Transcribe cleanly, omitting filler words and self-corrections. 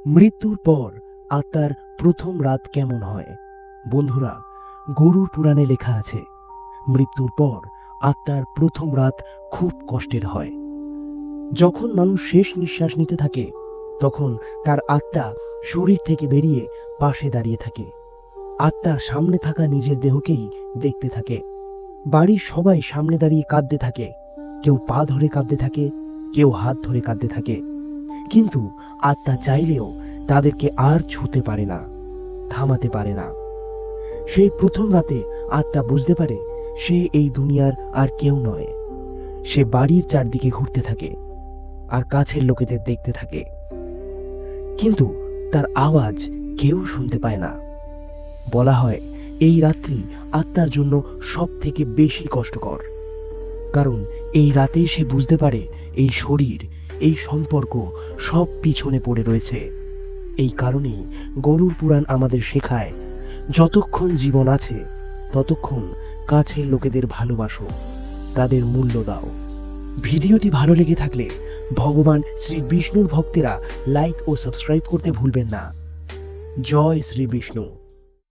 মৃত্যুর পর আত্মার প্রথম রাত কেমন হয়? বন্ধুরা, গরুর পুরাণে লেখা আছে, মৃত্যুর পর আত্মার প্রথম রাত খুব কষ্টের হয়। যখন মানুষ শেষ নিঃশ্বাস নিতে থাকে, তখন তার আত্মা শরীর থেকে বেরিয়ে পাশে দাঁড়িয়ে থাকে। আত্মা সামনে থাকা নিজের দেহকেই দেখতে থাকে। বাড়ির সবাই সামনে দাঁড়িয়ে কাঁদতে থাকে। কেউ পা ধরে কাঁদতে থাকে, কেউ হাত ধরে কাঁদতে থাকে। কিন্তু আত্মা চাইলেও তাদেরকে আর ছুঁতে পারে না, থামাতে পারে না। সেই প্রথম রাতে আত্মা বুঝতে পারে সে এই দুনিয়ার আর কেউ নয়। সে বাড়ির চারদিকে ঘুরতে থাকে আর কাছের লোকেদের দেখতে থাকে, কিন্তু তার আওয়াজ কেউ শুনতে পায় না। বলা হয় এই রাত্রি আত্মার জন্য সব থেকে বেশি কষ্টকর, কারণ এই রাতেই সে বুঝতে পারে এই শরীর, এই সম্পর্ক সব পিছনে পড়ে রয়েছে। এই কারণেই গরুর পুরাণ আমাদের শেখায়, যতক্ষণ জীবন আছে ততক্ষণ কাছের লোকেদের ভালোবাসো, তাদের মূল্য দাও। ভিডিওটি ভালো লেগে থাকলে ভগবান শ্রী বিষ্ণুর ভক্তেরা লাইক ও সাবস্ক্রাইব করতে ভুলবেন না। জয় শ্রী বিষ্ণু।